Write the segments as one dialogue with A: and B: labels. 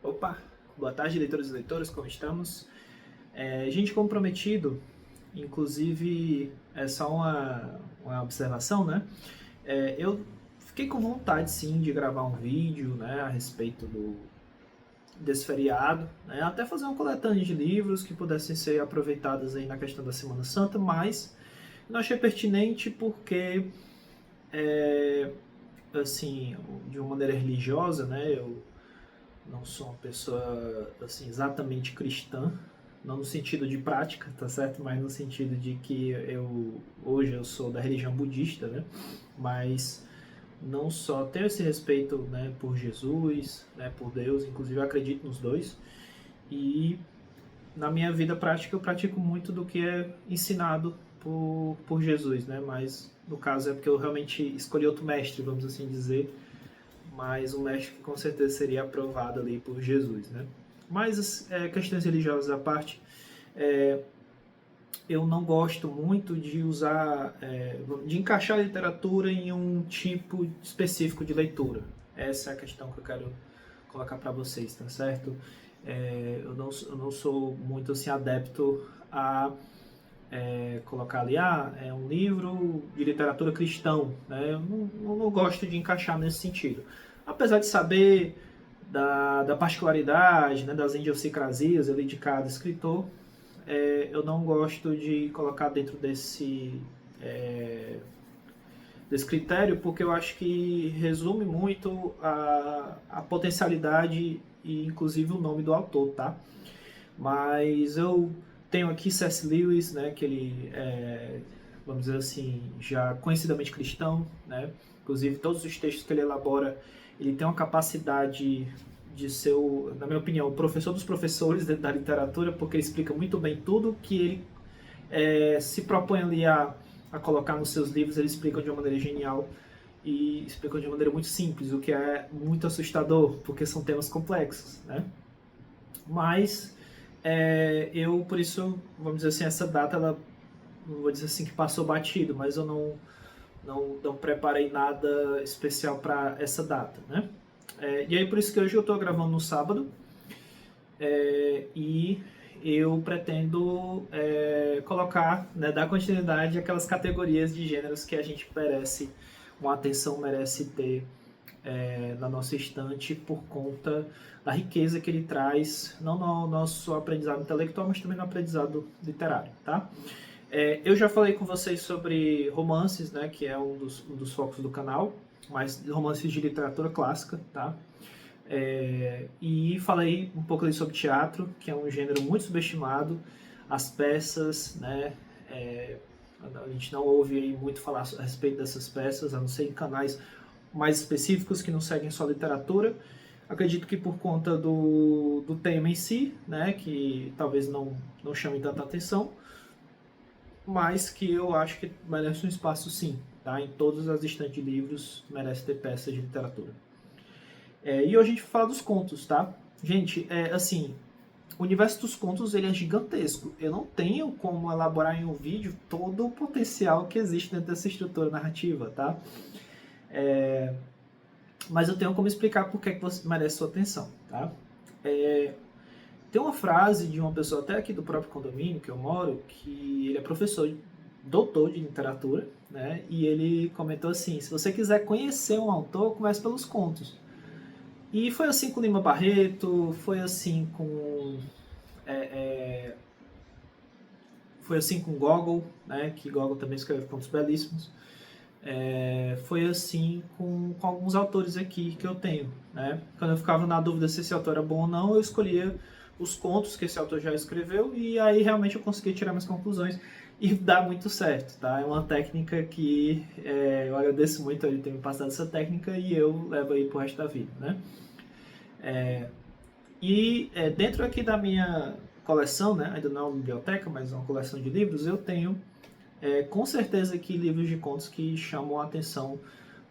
A: Opa, boa tarde, leitores e leitoras, como estamos? Gente, como prometido, inclusive, é só uma observação, né? Eu fiquei com vontade, sim, de gravar um vídeo, né, a respeito desse feriado, né? Até fazer uma coletânea de livros que pudessem ser aproveitados aí na questão da Semana Santa, mas não achei pertinente porque, é, assim, de uma maneira religiosa, né, eu não sou uma pessoa assim exatamente cristã, não no sentido de prática, tá certo? Mas no sentido de que hoje eu sou da religião budista, né? Mas não só tenho esse respeito, né, por Jesus, né, por Deus, inclusive eu acredito nos dois. E na minha vida prática eu pratico muito do que é ensinado por Jesus, né? Mas no caso é porque eu realmente escolhi outro mestre, vamos assim dizer, mas um mestre que com certeza seria aprovado ali por Jesus, né? Mas questões religiosas à parte, é, eu não gosto muito de usar, de encaixar a literatura em um tipo específico de leitura. Essa é a questão que eu quero colocar para vocês, tá certo? Eu não sou muito assim adepto a colocar ali, é um livro de literatura cristão, né? Eu não gosto de encaixar nesse sentido. Apesar de saber da particularidade, né, das idiosincrasias ali de cada escritor, eu não gosto de colocar dentro desse critério, porque eu acho que resume muito a potencialidade e inclusive o nome do autor, tá? Mas eu tenho aqui C.S. Lewis, né, que ele é, vamos dizer assim, já conhecidamente cristão, né? Inclusive todos os textos que ele elabora, ele tem uma capacidade de ser, na minha opinião, o professor dos professores dentro da literatura, porque ele explica muito bem tudo que ele se propõe ali a colocar nos seus livros, ele explica de uma maneira genial e explica de uma maneira muito simples, o que é muito assustador, porque são temas complexos, né? Mas eu, por isso, vamos dizer assim, essa data, ela, não vou dizer assim que passou batido, mas eu não preparei nada especial para essa data, né? E aí, por isso que hoje eu estou gravando no sábado, e eu pretendo colocar, né, dar continuidade àquelas categorias de gêneros que a gente merece, uma atenção merece ter na nossa estante por conta da riqueza que ele traz, não no nosso aprendizado intelectual, mas também no aprendizado literário, tá? Eu já falei com vocês sobre romances, né, que é um dos focos do canal, mas romances de literatura clássica, tá? E falei um pouco ali sobre teatro, que é um gênero muito subestimado, as peças, né? A gente não ouve aí muito falar a respeito dessas peças, a não ser em canais mais específicos que não seguem só literatura. Acredito que por conta do tema em si, né, que talvez não chame tanta atenção, mas que eu acho que merece um espaço sim, tá? Em todas as estantes de livros merece ter peças de literatura. E hoje a gente vai falar dos contos, tá? Gente, assim, o universo dos contos ele é gigantesco. Eu não tenho como elaborar em um vídeo todo o potencial que existe dentro dessa estrutura narrativa, tá? Mas eu tenho como explicar por que você merece sua atenção, tá? Tem uma frase de uma pessoa até aqui do próprio condomínio que eu moro, que ele é professor, doutor de literatura, né? E ele comentou assim: se você quiser conhecer um autor, comece pelos contos. E foi assim com Lima Barreto, foi assim com Gogol, né? Que Gogol também escreve contos belíssimos. Foi assim com alguns autores aqui que eu tenho, né? Quando eu ficava na dúvida se esse autor era bom ou não, eu escolhia os contos que esse autor já escreveu e aí realmente eu conseguia tirar minhas conclusões e dá muito certo, tá? É uma técnica que eu agradeço muito ele ter me passado essa técnica e eu levo aí pro resto da vida, né? Dentro aqui da minha coleção, né? Ainda não é uma biblioteca, mas é uma coleção de livros, eu tenho com certeza aqui livros de contos que chamam a atenção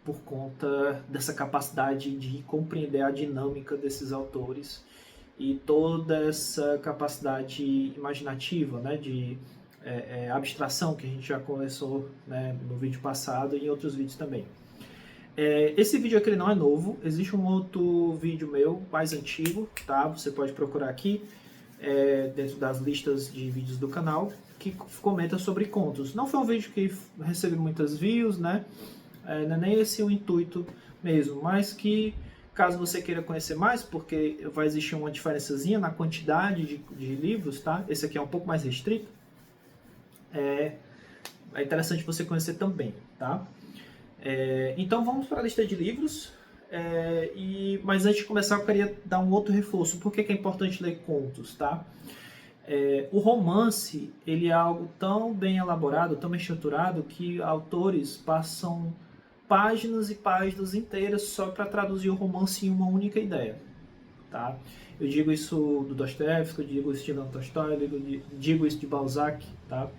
A: por conta dessa capacidade de compreender a dinâmica desses autores e toda essa capacidade imaginativa, né, de abstração que a gente já conversou, né, no vídeo passado e em outros vídeos também. Esse vídeo aqui não é novo, existe um outro vídeo meu, mais antigo, tá? Você pode procurar aqui, dentro das listas de vídeos do canal, que comenta sobre contos. Não foi um vídeo que recebeu muitas views, né? Não é nem esse o intuito mesmo, mas que caso você queira conhecer mais, porque vai existir uma diferençazinha na quantidade de livros, tá? Esse aqui é um pouco mais restrito, é interessante você conhecer também, tá? Então vamos para a lista de livros, mas antes de começar eu queria dar um outro reforço. Por que é importante ler contos, tá? O romance, ele é algo tão bem elaborado, tão bem estruturado, que autores passam páginas e páginas inteiras só para traduzir o romance em uma única ideia, tá? Eu digo isso do Dostoiévski, eu digo isso de Leon Tolstói, eu digo isso de Balzac, tá?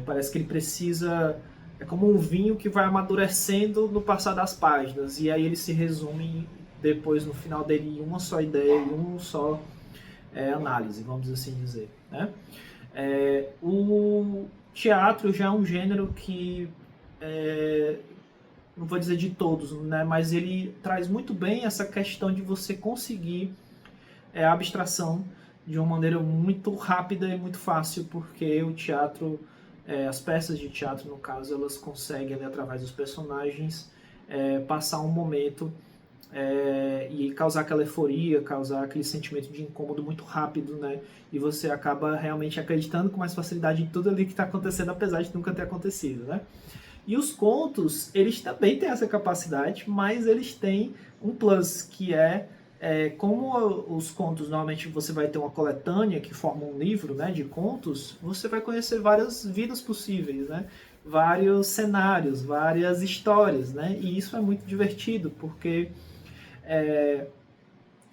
A: Parece que ele precisa... É como um vinho que vai amadurecendo no passar das páginas, e aí ele se resume depois, no final dele, em uma só ideia, em um só análise, vamos assim dizer, né? O teatro já é um gênero que, não vou dizer de todos, né, mas ele traz muito bem essa questão de você conseguir a abstração de uma maneira muito rápida e muito fácil, porque o teatro, as peças de teatro, no caso, elas conseguem, ali, através dos personagens, passar um momento e causar aquela euforia, causar aquele sentimento de incômodo muito rápido, né? E você acaba realmente acreditando com mais facilidade em tudo ali que está acontecendo, apesar de nunca ter acontecido, né? E os contos, eles também têm essa capacidade, mas eles têm um plus, que como os contos, normalmente você vai ter uma coletânea que forma um livro, né, de contos, você vai conhecer várias vidas possíveis, né? Vários cenários, várias histórias, né? E isso é muito divertido, porque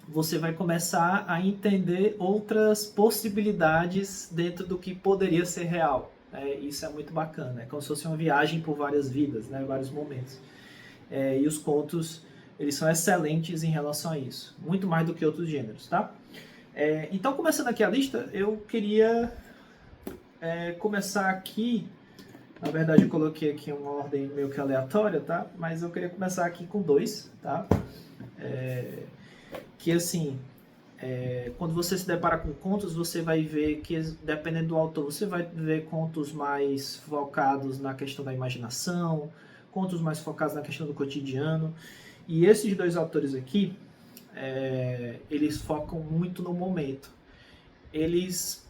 A: você vai começar a entender outras possibilidades dentro do que poderia ser real. Isso é muito bacana, é como se fosse uma viagem por várias vidas, né, vários momentos. E os contos, eles são excelentes em relação a isso, muito mais do que outros gêneros, tá? Então, começando aqui a lista, eu queria começar aqui, na verdade eu coloquei aqui uma ordem meio que aleatória, tá? Mas eu queria começar aqui com dois, tá? Que assim, quando você se depara com contos, você vai ver que, dependendo do autor, você vai ver contos mais focados na questão da imaginação, contos mais focados na questão do cotidiano. E esses dois autores aqui, eles focam muito no momento. Eles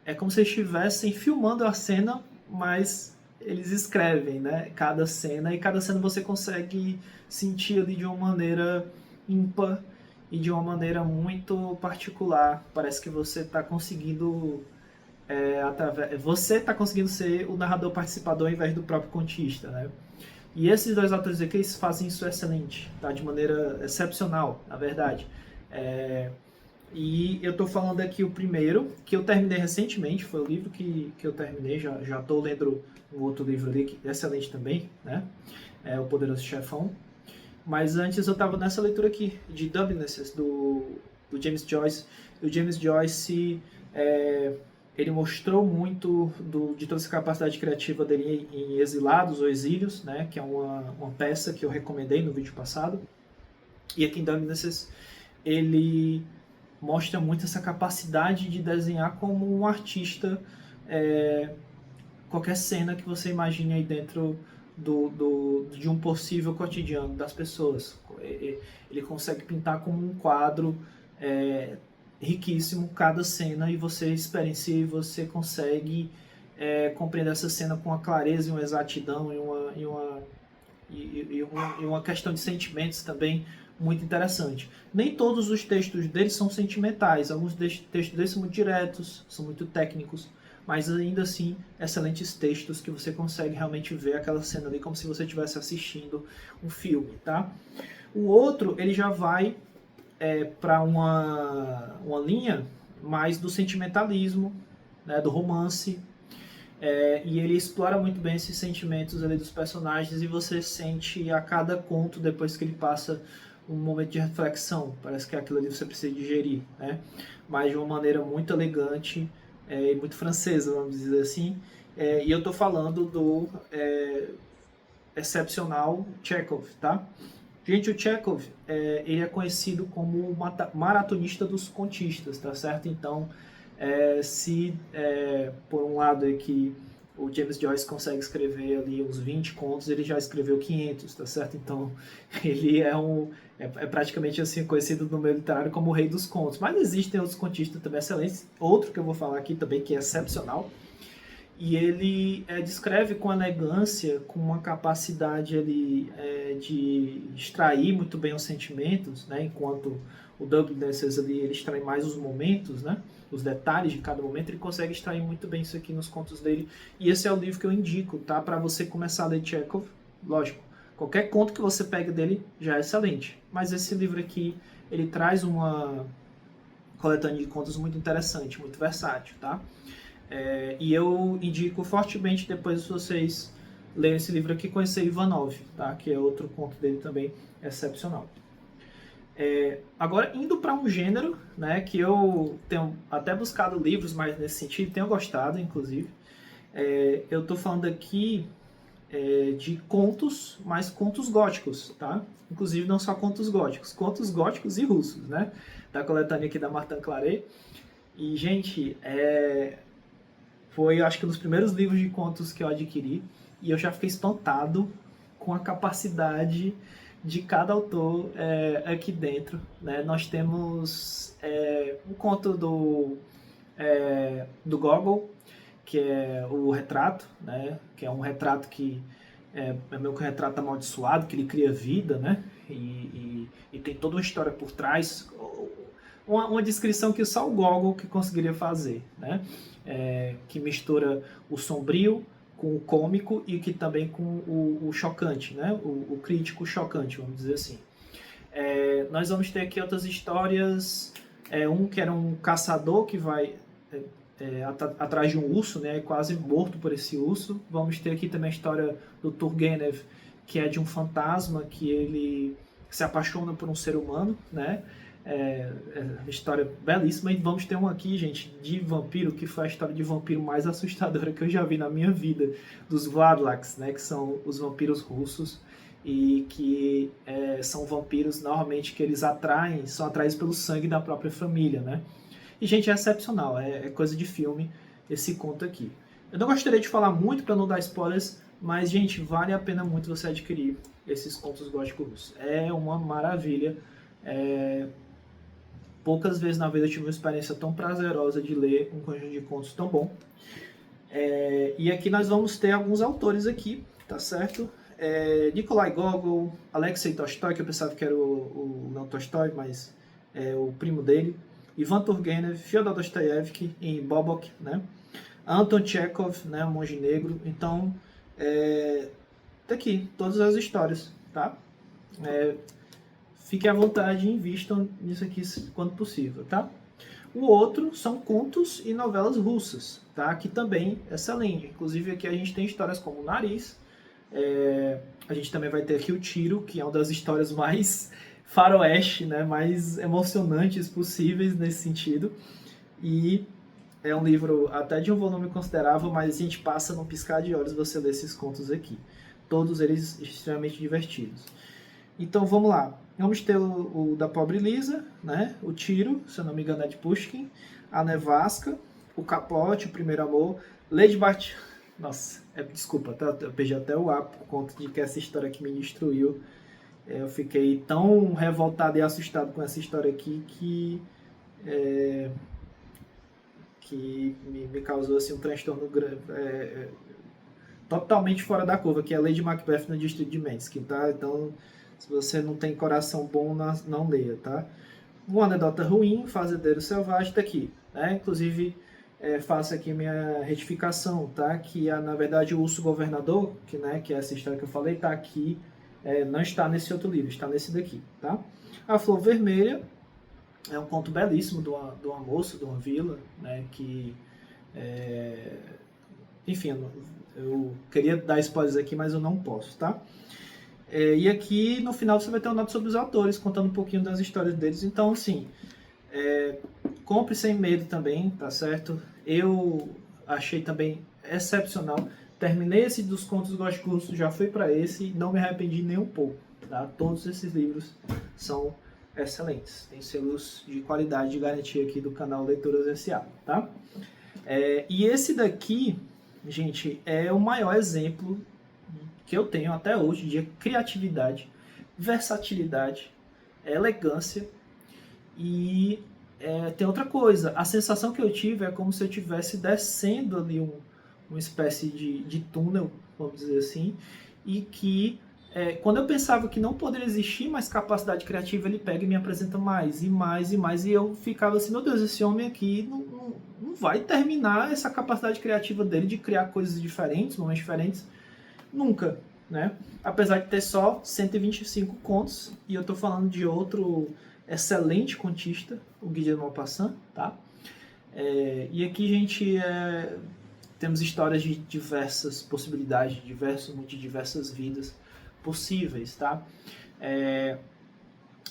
A: é como se estivessem filmando a cena, mas eles escrevem, né, cada cena, e cada cena você consegue sentir ali de uma maneira ímpar e de uma maneira muito particular. Parece que você está conseguindo você está conseguindo ser o narrador participador ao invés do próprio contista, né? E esses dois autores aqui, eles fazem isso excelente, tá? De maneira excepcional, na verdade. E eu estou falando aqui o primeiro, que eu terminei recentemente, foi o livro que eu terminei, já estou lendo um outro livro ali, que é excelente também, né? O Poderoso Chefão. Mas antes eu estava nessa leitura aqui, de Dubnesses, do James Joyce. E o James Joyce, ele mostrou muito de toda essa capacidade criativa dele em Exilados ou Exílios, né? Que é uma peça que eu recomendei no vídeo passado. E aqui em Dubnesses, ele mostra muito essa capacidade de desenhar como um artista qualquer cena que você imagine aí dentro de um possível cotidiano das pessoas. Ele consegue pintar como um quadro riquíssimo cada cena, e você experiencia e você consegue compreender essa cena com uma clareza e uma exatidão e uma questão de sentimentos também muito interessante. Nem todos os textos dele são sentimentais, alguns textos dele são muito diretos, são muito técnicos, mas ainda assim, excelentes textos que você consegue realmente ver aquela cena ali como se você estivesse assistindo um filme, tá? O outro, ele já vai para uma linha mais do sentimentalismo, né, do romance, e ele explora muito bem esses sentimentos ali dos personagens, e você sente a cada conto, depois que ele passa um momento de reflexão, parece que aquilo ali você precisa digerir, né? Mas de uma maneira muito elegante e muito francesa, vamos dizer assim. E eu estou falando excepcional Chekhov, tá? Gente, o Chekhov, ele é conhecido como o maratonista dos contistas, tá certo? Então, se por um lado é que o James Joyce consegue escrever ali uns 20 contos, ele já escreveu 500, tá certo? Então, ele é praticamente assim conhecido no meio literário como o rei dos contos. Mas existem outros contistas também excelentes. Outro que eu vou falar aqui também, que é excepcional, e ele descreve com elegância, com uma capacidade ali, de extrair muito bem os sentimentos, né? Enquanto o Douglas Adams ali, ele extrai mais os momentos, né? Os detalhes de cada momento, ele consegue extrair muito bem isso aqui nos contos dele. E esse é o livro que eu indico, tá? Para você começar a ler Chekhov. Lógico, qualquer conto que você pega dele já é excelente. Mas esse livro aqui, ele traz uma coletânea de contos muito interessante, muito versátil, tá? E eu indico fortemente, depois de vocês lerem esse livro aqui, conhecer Ivanov, tá? Que é outro conto dele também excepcional. Agora, indo para um gênero, né, que eu tenho até buscado livros mais nesse sentido, tenho gostado, inclusive. Eu estou falando aqui de contos, mas contos góticos, tá? Inclusive não só contos góticos e russos, né? Da coletânea aqui da Martin Claret. E, gente, foi, acho que, um dos primeiros livros de contos que eu adquiri, e eu já fiquei espantado com a capacidade de cada autor aqui dentro, né? Nós temos um conto do Gogol, que é o retrato, né? Que é um retrato que é meio que um retrato amaldiçoado, que ele cria vida, né? E tem toda uma história por trás, uma descrição que só o Gogol que conseguiria fazer, né? Que mistura o sombrio com o cômico e que também com o chocante, né? O crítico chocante, vamos dizer assim. Nós vamos ter aqui outras histórias, um que era um caçador que vai atrás de um urso, né? Quase morto por esse urso. Vamos ter aqui também a história do Turgenev, que é de um fantasma que ele se apaixona por um ser humano, né? História belíssima. E vamos ter um aqui, gente, de vampiro, que foi a história de vampiro mais assustadora que eu já vi na minha vida, dos Vladlaks, né, que são os vampiros russos, e que são vampiros normalmente que eles são atraídos pelo sangue da própria família, né? E, gente, é excepcional, é coisa de filme esse conto aqui. Eu não gostaria de falar muito para não dar spoilers, mas, gente, vale a pena muito você adquirir esses contos góticos russos. É uma maravilha. Poucas vezes na vida eu tive uma experiência tão prazerosa de ler um conjunto de contos tão bom. E aqui nós vamos ter alguns autores aqui, tá certo? Nikolai Gogol, Alexei Tolstói, que eu pensava que era o não Tolstói, mas é o primo dele, Ivan Turgenev, Fyodor Dostoiévski e Bobok, né? Anton Chekhov, né, o Monge Negro. Então, tá aqui todas as histórias, tá? Fiquem à vontade e invistam nisso aqui quando possível, tá? O outro são contos e novelas russas, tá? Que também é excelente. Inclusive aqui a gente tem histórias como o Nariz. A gente também vai ter aqui o Tiro, que é uma das histórias mais faroeste, né? Mais emocionantes possíveis nesse sentido. E é um livro até de um volume considerável, mas a gente passa num piscar de olhos você ler esses contos aqui. Todos eles extremamente divertidos. Então vamos lá. Vamos ter o da Pobre Lisa, né? O Tiro, se eu não me engano é de Pushkin, a Nevasca, o Capote, o Primeiro Amor, Lady Bat... Nossa, desculpa, tá? Eu perdi até o ar por conta de que essa história aqui me destruiu. Eu fiquei tão revoltado e assustado com essa história aqui que me causou assim, um transtorno totalmente fora da curva, que é a Lady Macbeth no Distrito de Mensky, tá? Então, se você não tem coração bom, não leia, tá? Uma anedota ruim, Fazendeiro Selvagem, tá aqui, né? Inclusive, faço aqui minha retificação, tá? Que na verdade o Urso Governador, que é essa história que eu falei, tá aqui, não está nesse outro livro, está nesse daqui, tá? A Flor Vermelha é um conto belíssimo de uma moça, de uma vila, né? Que, enfim, eu queria dar spoilers aqui, mas eu não posso, tá? E aqui no final você vai ter uma nota sobre os autores, contando um pouquinho das histórias deles. Então, assim, compre sem medo também, tá certo? Eu achei também excepcional. terminei esse dos contos Gosto Curso, já fui para esse e não me arrependi nem um pouco. Tá? Todos esses livros são excelentes. Tem selos de qualidade de garantia aqui do canal Leituras S.A. Tá? E esse daqui, gente, é o maior exemplo que eu tenho até hoje de criatividade, versatilidade, elegância e tem outra coisa. A sensação que eu tive é como se eu estivesse descendo ali uma espécie de túnel, vamos dizer assim, e que quando eu pensava que não poderia existir mais capacidade criativa, ele pega e me apresenta mais e mais e mais, e eu ficava assim, meu Deus, esse homem aqui não vai terminar essa capacidade criativa dele de criar coisas diferentes, momentos diferentes, nunca, né? Apesar de ter só 125 contos, e eu estou falando de outro excelente contista, o Guy de Maupassant, tá? E aqui, gente, temos histórias de diversas possibilidades, de diversas vidas possíveis, tá?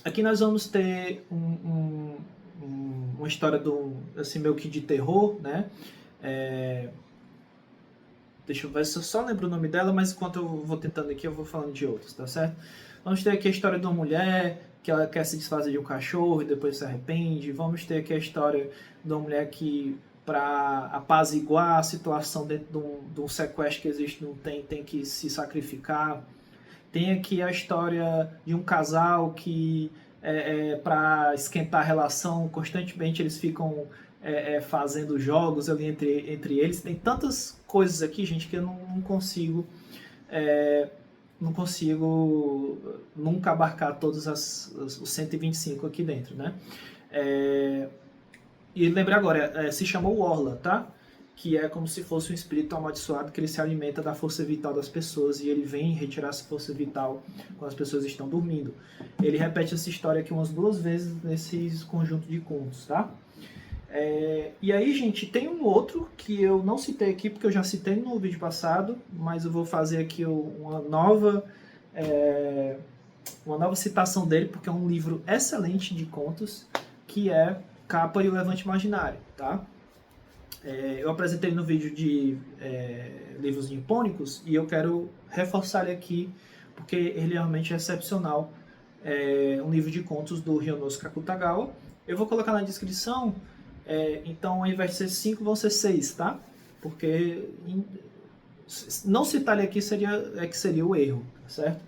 A: Aqui nós vamos ter uma história assim, meio que de terror, né? Deixa eu ver se eu só lembro o nome dela, mas enquanto eu vou tentando aqui, eu vou falando de outros, tá certo? Vamos ter aqui a história de uma mulher que ela quer se desfazer de um cachorro e depois se arrepende. Vamos ter aqui a história de uma mulher que, para apaziguar a situação dentro de um sequestro que existe, tem que se sacrificar. Tem aqui a história de um casal que, para esquentar a relação, constantemente eles ficam fazendo jogos ali entre eles. Tem tantas coisas aqui, gente, que eu não consigo nunca abarcar todos os 125 aqui dentro, né? E lembrei agora, se chamou Orla, tá? Que é como se fosse um espírito amaldiçoado que ele se alimenta da força vital das pessoas e ele vem retirar essa força vital quando as pessoas estão dormindo. Ele repete essa história aqui umas 2 vezes nesse conjunto de contos, tá? E aí, gente, tem um outro que eu não citei aqui porque eu já citei no vídeo passado, mas eu vou fazer aqui uma nova citação dele, porque é um livro excelente de contos, que é Capa e o Levante Imaginário, tá? Eu apresentei no vídeo de livros nipônicos e eu quero reforçar ele aqui, porque ele realmente é excepcional. Um livro de contos do Ryonosuke Akutagawa. Eu vou colocar na descrição, então ao invés de ser 5, vão ser 6, tá? Porque não citar ele aqui seria o erro, tá certo?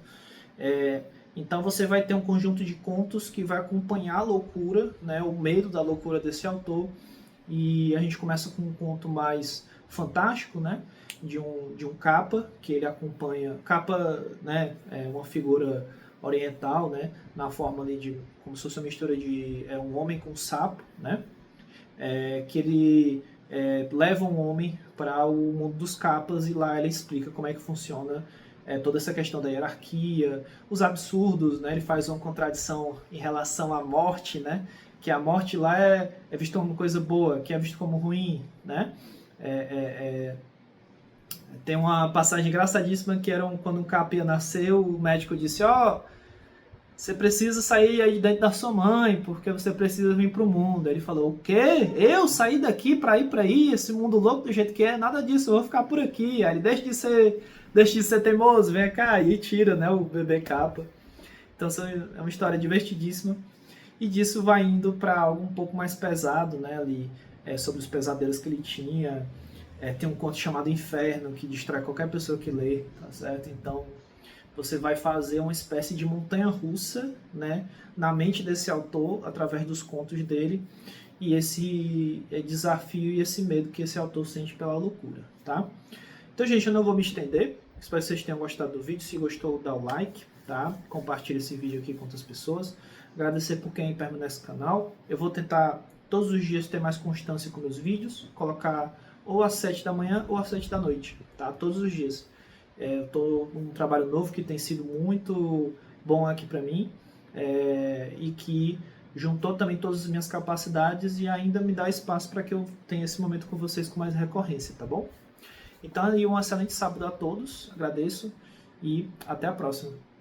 A: Então você vai ter um conjunto de contos que vai acompanhar a loucura, né, o medo da loucura desse autor. E a gente começa com um conto mais fantástico, né, de um capa, que ele acompanha. Capa, né, é uma figura oriental, né, na forma ali de como se fosse uma mistura de um homem com sapo, né, que ele leva um homem para o mundo dos capas e lá ele explica como é que funciona toda essa questão da hierarquia, os absurdos, né, ele faz uma contradição em relação à morte, né, que a morte lá é vista como coisa boa, que é visto como ruim, né? Tem uma passagem engraçadíssima que era quando um capa ia nascer, o médico disse, você precisa sair aí dentro da sua mãe, porque você precisa vir para o mundo. Ele falou, o quê? Eu sair daqui para ir para aí, esse mundo louco do jeito que é? Nada disso, eu vou ficar por aqui. Aí ele deixa de ser teimoso, vem cá, e tira, né, o bebê capa. Então é uma história divertidíssima. E disso vai indo para algo um pouco mais pesado, né, ali, sobre os pesadelos que ele tinha. Tem um conto chamado Inferno, que distrai qualquer pessoa que lê, tá certo? Então, você vai fazer uma espécie de montanha-russa, né, na mente desse autor, através dos contos dele, e esse desafio e esse medo que esse autor sente pela loucura, tá? Então, gente, eu não vou me estender. Espero que vocês tenham gostado do vídeo. Se gostou, dá o like, tá? Compartilha esse vídeo aqui com outras pessoas. Agradecer por quem permanece no canal. Eu vou tentar todos os dias ter mais constância com meus vídeos, colocar ou às 7 da manhã ou às 7 da noite, tá? Todos os dias. Eu estou num trabalho novo que tem sido muito bom aqui para mim e que juntou também todas as minhas capacidades e ainda me dá espaço para que eu tenha esse momento com vocês com mais recorrência, tá bom? Então, um excelente sábado a todos, agradeço e até a próxima.